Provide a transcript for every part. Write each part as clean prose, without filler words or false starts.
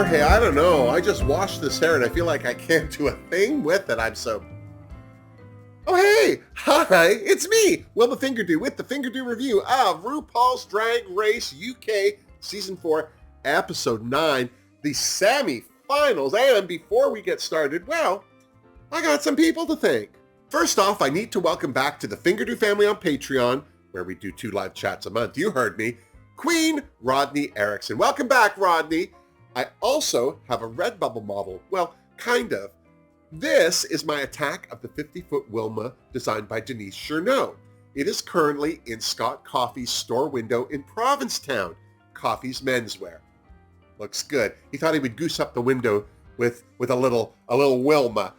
Jorge, I don't know. I just washed this hair and I feel like I can't do a thing with it. I'm so... Oh, hey! Hi, it's me, Wilma Fingerdoo, with the Fingerdoo review of RuPaul's Drag Race UK Season 4, Episode 9, the semi-finals. And before we get started, well, I got some people to thank. First off, I need to welcome back to the Fingerdoo family on Patreon, where we do 2 live chats a month. You heard me. Queen Rodney Erickson. Welcome back, Rodney. I also have a Redbubble model. Well, kind of. This is my Attack of the 50-Foot Wilma, designed by Denise Cherneau. It is currently in Scott Coffey's store window in Provincetown, Coffey's menswear. Looks good. He thought he would goose up the window with a little Wilma.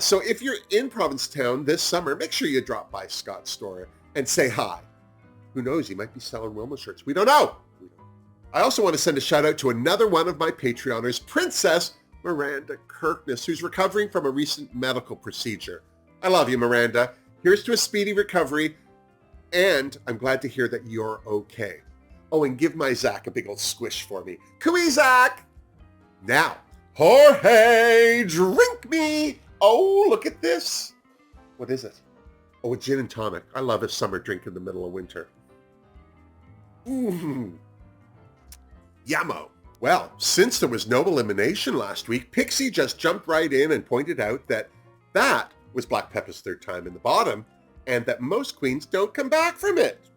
So if you're in Provincetown this summer, make sure you drop by Scott's store and say hi. Who knows, he might be selling Wilma shirts. We don't know. I also want to send a shout out to another one of my Patreoners, Princess Miranda Kirkness, who's recovering from a recent medical procedure. I love you, Miranda. Here's to a speedy recovery, and I'm glad to hear that you're okay. Oh, and give my Zach a big old squish for me. Cooey, Zach! Now, Jorge, drink me! Oh, look at this. What is it? Oh, a gin and tonic. I love a summer drink in the middle of winter. Yummo. Well, since there was no elimination last week, Pixie just jumped right in and pointed out that that was Black Peppa's 3rd time in the bottom, and that most queens don't come back from it.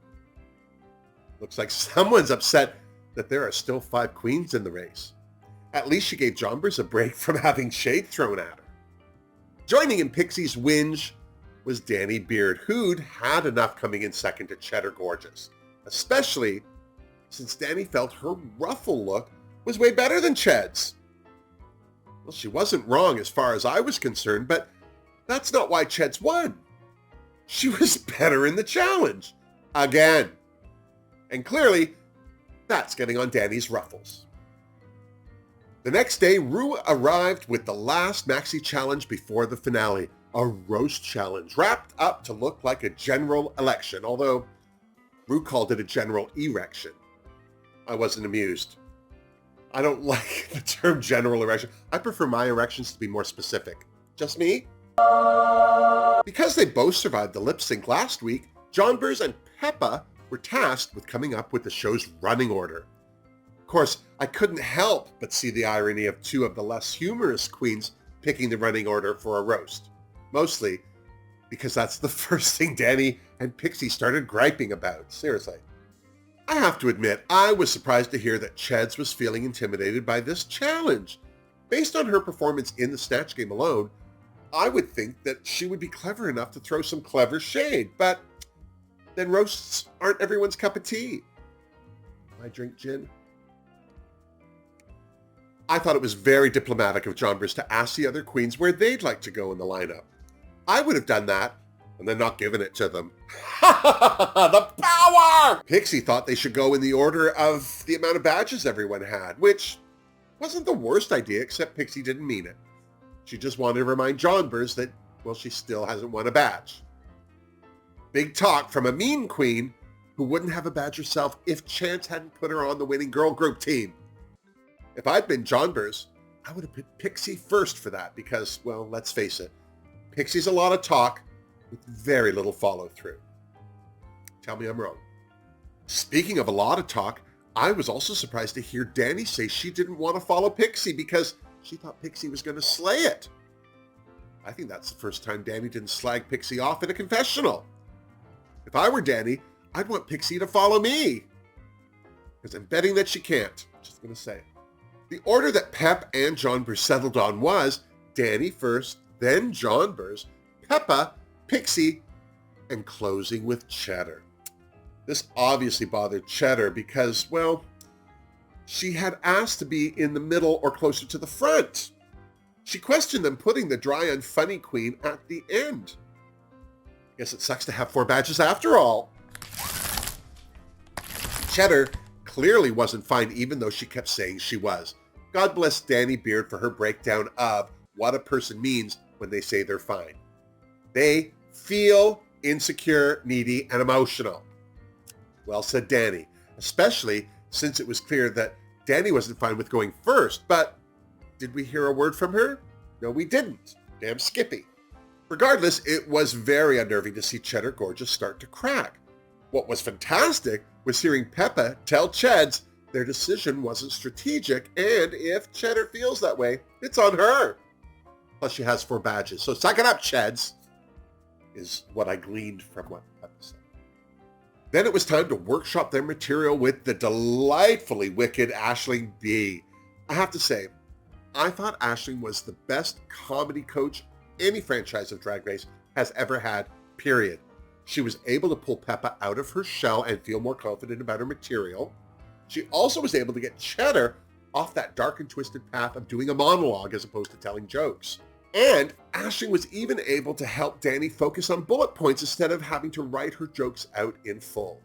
Looks like someone's upset that there are still 5 queens in the race. At least she gave Jombers a break from having shade thrown at her. Joining in Pixie's whinge was Danny Beard, who'd had enough coming in second to Cheddar Gorgeous, especially since Danny felt her ruffle look was way better than Ched's. Well, she wasn't wrong as far as I was concerned, but that's not why Ched's won. She was better in the challenge. Again. And clearly, that's getting on Danny's ruffles. The next day, Ru arrived with the last maxi challenge before the finale, a roast challenge, wrapped up to look like a general election, although Ru called it a general erection. I wasn't amused. I don't like the term general erection. I prefer my erections to be more specific. Just me? Because they both survived the lip sync last week, Johnbers and Peppa were tasked with coming up with the show's running order. Of course, I couldn't help but see the irony of 2 of the less humorous queens picking the running order for a roast. Mostly because that's the first thing Danny and Pixie started griping about. Seriously. I have to admit, I was surprised to hear that Ched's was feeling intimidated by this challenge. Based on her performance in the Snatch Game alone, I would think that she would be clever enough to throw some clever shade, but then roasts aren't everyone's cup of tea. I drink gin. I thought it was very diplomatic of Johnbers to ask the other queens where they'd like to go in the lineup. I would have done that and then not given it to them. The power! Pixie thought they should go in the order of the amount of badges everyone had, which wasn't the worst idea, except Pixie didn't mean it. She just wanted to remind Johnbers that, well, she still hasn't won a badge. Big talk from a mean queen who wouldn't have a badge herself if Chance hadn't put her on the winning girl group team. If I'd been Johnbers, I would have put Pixie first for that because, well, let's face it, Pixie's a lot of talk with very little follow-through. Tell me I'm wrong. Speaking of a lot of talk, I was also surprised to hear Danny say she didn't want to follow Pixie because she thought Pixie was going to slay it. I think that's the first time Danny didn't slag Pixie off in a confessional. If I were Danny, I'd want Pixie to follow me. Because I'm betting that she can't. Just going to say. The order that Pep and Johnbers settled on was Danny first, then Johnbers, Peppa, Pixie, and closing with Cheddar. This obviously bothered Cheddar because, well, she had asked to be in the middle or closer to the front. She questioned them putting the dry and funny queen at the end. Guess it sucks to have 4 badges after all. Cheddar clearly wasn't fine even though she kept saying she was. God bless Danny Beard for her breakdown of what a person means when they say they're fine. They feel insecure, needy, and emotional. Well said, Danny, especially since it was clear that Danny wasn't fine with going first, but Did we hear a word from her? No, we didn't. Damn Skippy. Regardless, it was very unnerving to see Cheddar Gorgeous start to crack. What was fantastic was hearing Peppa tell Cheds their decision wasn't strategic, and if Cheddar feels that way, it's on her. Plus, she has 4 badges, so suck it up, Cheds, is what I gleaned from what Peppa said. Then it was time to workshop their material with the delightfully wicked Aisling Bea. I have to say, I thought Aisling was the best comedy coach any franchise of Drag Race has ever had, period. She was able to pull Peppa out of her shell and feel more confident about her material. She also was able to get Cheddar off that dark and twisted path of doing a monologue as opposed to telling jokes. And Aisling was even able to help Danny focus on bullet points instead of having to write her jokes out in full.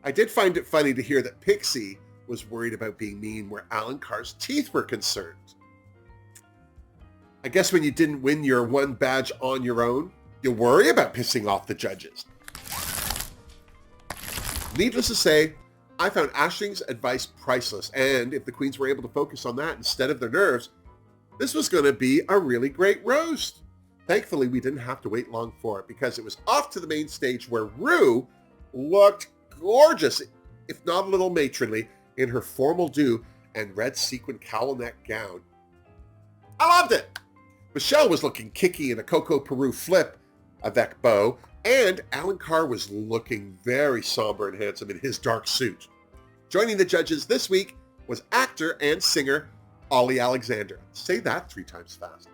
I did find it funny to hear that Pixie was worried about being mean where Alan Carr's teeth were concerned. I guess when you didn't win your 1 badge on your own, you worry about pissing off the judges. Needless to say, I found Aisling's advice priceless, and if the queens were able to focus on that instead of their nerves, this was going to be a really great roast. Thankfully, we didn't have to wait long for it because it was off to the main stage where Ru looked gorgeous, if not a little matronly, in her formal do and red sequin cowl neck gown. I loved it! Michelle was looking kicky in a Coco Peru flip avec bow, and Alan Carr was looking very somber and handsome in his dark suit. Joining the judges this week was actor and singer Ollie Alexander. Say that 3 times fast.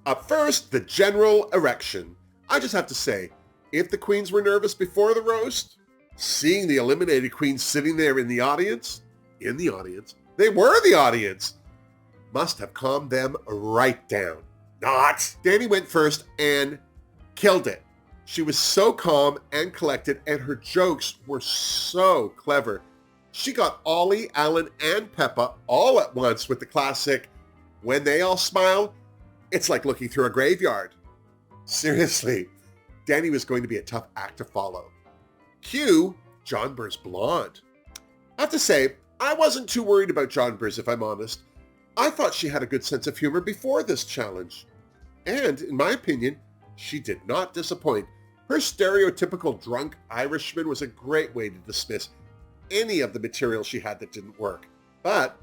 Up first, the general erection. I just have to say, if the queens were nervous before the roast, seeing the eliminated queens sitting there in the audience, they were the audience, must have calmed them right down. Not. Danny went first and killed it. She was so calm and collected, and her jokes were so clever. She got Ollie, Alan, and Peppa all at once with the classic, when they all smile, it's like looking through a graveyard. Seriously, Danny was going to be a tough act to follow. Cue John Burr's blonde. I have to say, I wasn't too worried about John Burr's, if I'm honest. I thought she had a good sense of humor before this challenge. And, in my opinion, she did not disappoint. Her stereotypical drunk Irishman was a great way to dismiss any of the material she had that didn't work. But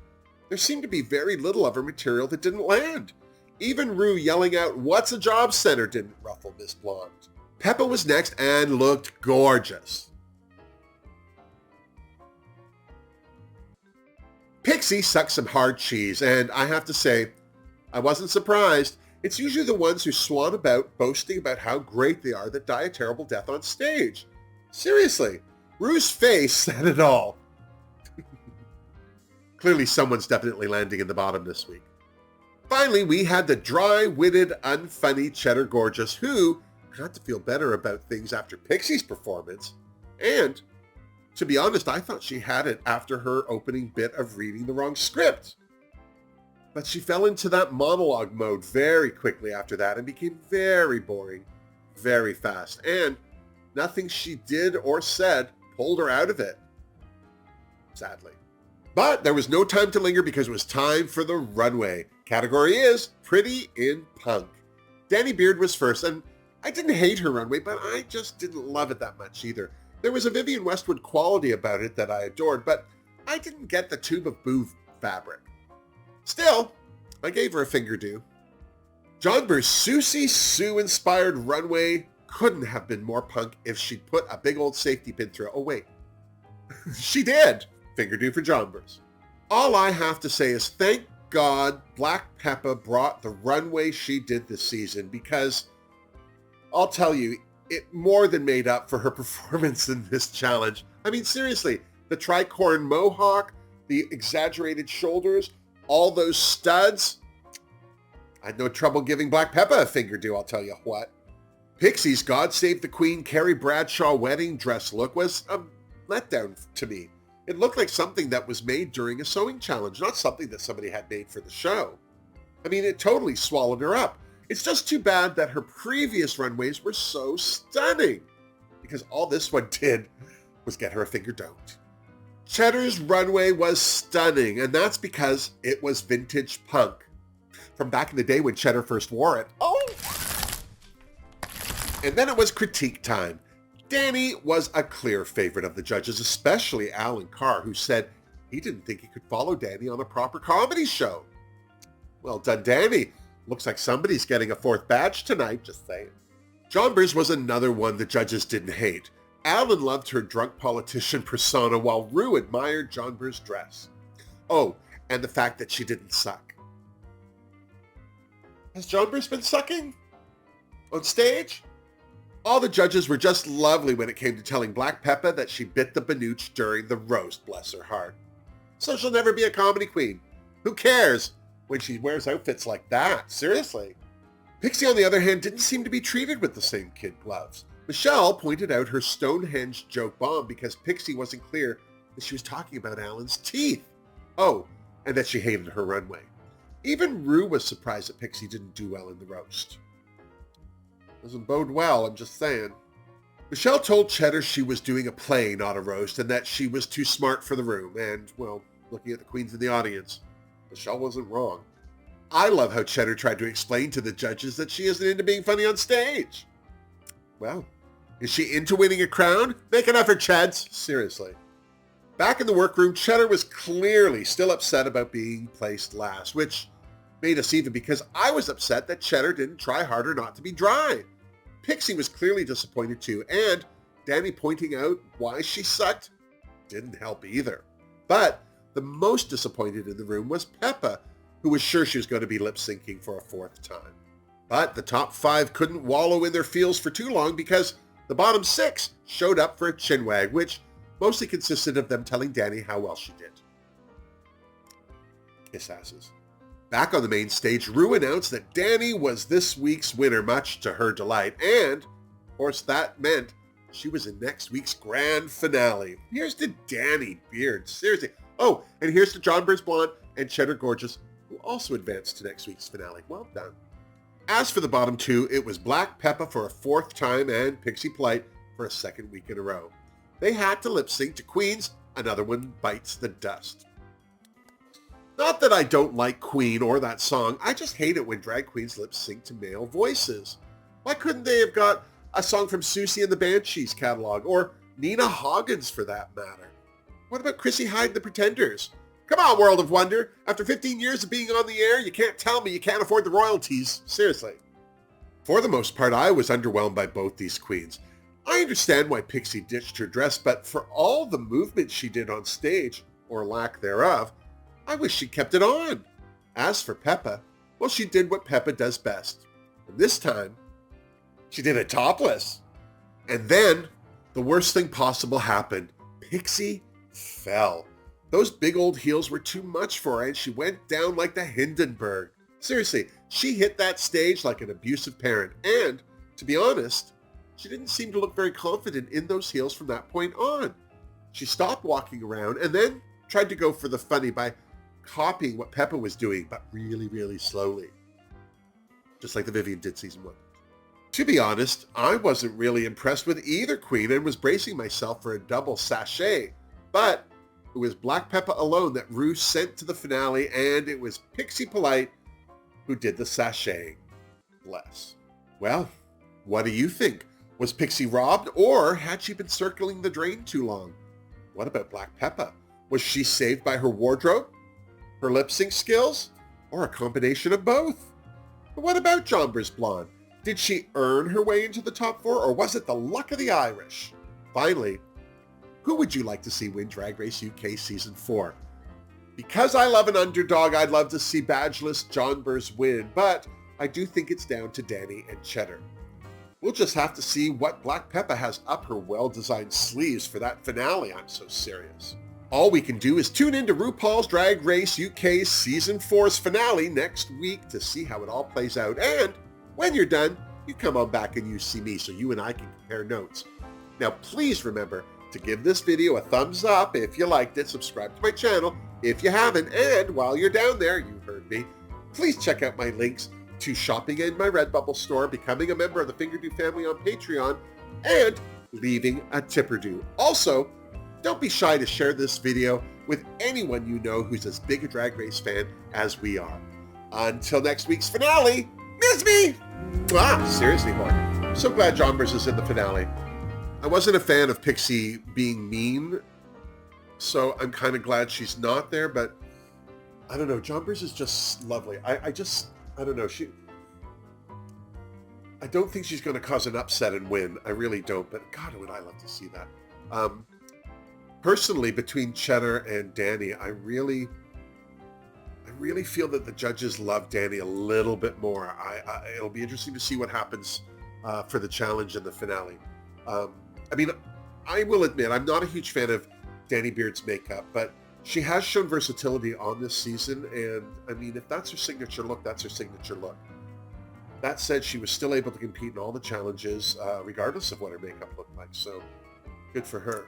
there seemed to be very little of her material that didn't land. Even Ru yelling out, "What's a job center?" didn't ruffle Miss Blonde. Peppa was next and looked gorgeous. Pixie sucked some hard cheese, and I have to say, I wasn't surprised. It's usually the ones who swan about boasting about how great they are that die a terrible death on stage. Seriously, Ru's face said it all. Clearly someone's definitely landing in the bottom this week. Finally, we had the dry-witted, unfunny Cheddar Gorgeous, who got to feel better about things after Pixie's performance. And, to be honest, I thought she had it after her opening bit of reading the wrong script. But she fell into that monologue mode very quickly after that and became very boring very fast. And nothing she did or said pulled her out of it, sadly. But there was no time to linger because it was time for the runway. Category is Pretty in Punk. Danny Beard was first, and I didn't hate her runway, but I just didn't love it that much either. There was a Vivienne Westwood quality about it that I adored, but I didn't get the tube of boo fabric. Still, I gave her a Fingerdoo. John Burr's Susie Sue-inspired runway couldn't have been more punk if she'd put a big old safety pin through it. Oh, wait. She did. Fingerdoo for John Burr's. All I have to say is thank God Black Peppa brought the runway she did this season, because I'll tell you, it more than made up for her performance in this challenge. I mean, seriously, the tricorn mohawk, the exaggerated shoulders, all those studs. I had no trouble giving Black Peppa a Fingerdoo, I'll tell you what. Pixie's God Save the Queen Carrie Bradshaw wedding dress look was a letdown to me. It looked like something that was made during a sewing challenge, not something that somebody had made for the show. I mean, it totally swallowed her up. It's just too bad that her previous runways were so stunning, because all this one did was get her a Fingerdoo. Cheddar's runway was stunning, and that's because it was vintage punk. From back in the day when Cheddar first wore it. Oh! And then it was critique time. Danny was a clear favorite of the judges, especially Alan Carr, who said he didn't think he could follow Danny on a proper comedy show. Well done, Danny. Looks like somebody's getting a 4th badge tonight, just saying. Jonbers was another one the judges didn't hate. Alan loved her drunk politician persona, while Ru admired Jonbers' dress. Oh, and the fact that she didn't suck. Has Jonbers been sucking? On stage? All the judges were just lovely when it came to telling Black Peppa that she bit the Banooch during the roast, bless her heart. So she'll never be a comedy queen. Who cares when she wears outfits like that? Seriously. Pixie, on the other hand, didn't seem to be treated with the same kid gloves. Michelle pointed out her Stonehenge joke bomb because Pixie wasn't clear that she was talking about Alan's teeth. Oh, and that she hated her runway. Even Ru was surprised that Pixie didn't do well in the roast. Doesn't bode well, I'm just saying. Michelle told Cheddar she was doing a play, not a roast, and that she was too smart for the room. And, well, looking at the queens in the audience, Michelle wasn't wrong. I love how Cheddar tried to explain to the judges that she isn't into being funny on stage. Well, is she into winning a crown? Make an effort, Chads. Seriously. Back in the workroom, Cheddar was clearly still upset about being placed last, which made us even because I was upset that Cheddar didn't try harder not to be dry. Pixie was clearly disappointed too, and Danny pointing out why she sucked didn't help either. But the most disappointed in the room was Peppa, who was sure she was going to be lip-syncing for a 4th time. But the top 5 couldn't wallow in their feels for too long because the bottom 6 showed up for a chinwag, which mostly consisted of them telling Danny how well she did. Kiss asses. Back on the main stage, Ru announced that Danny was this week's winner, much to her delight, and, of course, that meant she was in next week's grand finale. Here's to Danny Beard, seriously. Oh, and here's to Jonbers Blonde and Cheddar Gorgeous, who also advanced to next week's finale. Well done. As for the bottom 2, it was Black Peppa for a 4th time and Pixie Polite for a 2nd week in a row. They had to lip sync to Queen's Another One Bites the Dust. Not that I don't like Queen or that song, I just hate it when drag queens lip sync to male voices. Why couldn't they have got a song from Susie and the Banshees catalog, or Nina Hoggins for that matter? What about Chrissy Hyde and the Pretenders? Come on, World of Wonder. After 15 years of being on the air, you can't tell me you can't afford the royalties. Seriously. For the most part, I was underwhelmed by both these queens. I understand why Pixie ditched her dress, but for all the movement she did on stage, or lack thereof, I wish she kept it on. As for Peppa, well, she did what Peppa does best. And this time, she did it topless. And then, the worst thing possible happened. Pixie fell. Those big old heels were too much for her, and she went down like the Hindenburg. Seriously, she hit that stage like an abusive parent, and, to be honest, she didn't seem to look very confident in those heels from that point on. She stopped walking around and then tried to go for the funny by copying what Peppa was doing, but really, really slowly. Just like the Vivian did season 1. To be honest, I wasn't really impressed with either queen and was bracing myself for a double sachet, but it was Black Peppa alone that Ru sent to the finale, and it was Pixie Polite who did the sashaying. Bless. Well, what do you think? Was Pixie robbed, or had she been circling the drain too long? What about Black Peppa? Was she saved by her wardrobe, her lip sync skills, or a combination of both? But what about Jonbers Blonde? Did she earn her way into the top 4, or was it the luck of the Irish? Finally, who would you like to see win Drag Race UK Season 4? Because I love an underdog, I'd love to see badgeless Jonbers win, but I do think it's down to Danny and Cheddar. We'll just have to see what Black Peppa has up her well-designed sleeves for that finale. I'm so serious. All we can do is tune into RuPaul's Drag Race UK Season 4's finale next week to see how it all plays out. And when you're done, you come on back and you see me so you and I can compare notes. Now, please remember to give this video a thumbs up if you liked it, subscribe to my channel if you haven't, and while you're down there, you heard me, please check out my links to shopping in my Redbubble store, becoming a member of the Fingerdoo family on Patreon, and leaving a tipper due. Also, Don't be shy to share this video with anyone you know who's as big a Drag Race fan as we are. Until next week's finale, miss me! Seriously, Mark. I'm so glad Jombers is in the finale. I wasn't a fan of Pixie being mean, so I'm kind of glad she's not there, but I don't know. Jombers is just lovely. I don't know. I don't think she's going to cause an upset and win. I really don't, but God, would I love to see that. Personally, between Cheddar and Danny, I really feel that the judges love Danny a little bit more. It'll be interesting to see what happens for the challenge and the finale. I mean, I will admit, I'm not a huge fan of Danny Beard's makeup, but she has shown versatility on this season, and I mean, if that's her signature look, that's her signature look. That said, she was still able to compete in all the challenges, regardless of what her makeup looked like, so good for her.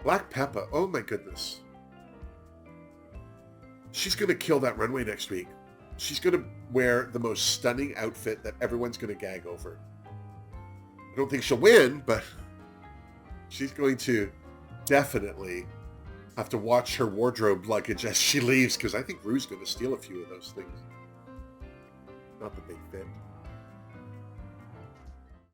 Black Peppa, oh my goodness. She's going to kill that runway next week. She's going to wear the most stunning outfit that everyone's going to gag over. I don't think she'll win, but she's going to definitely have to watch her wardrobe luggage as she leaves, because I think Ru's going to steal a few of those things. Not that they fit.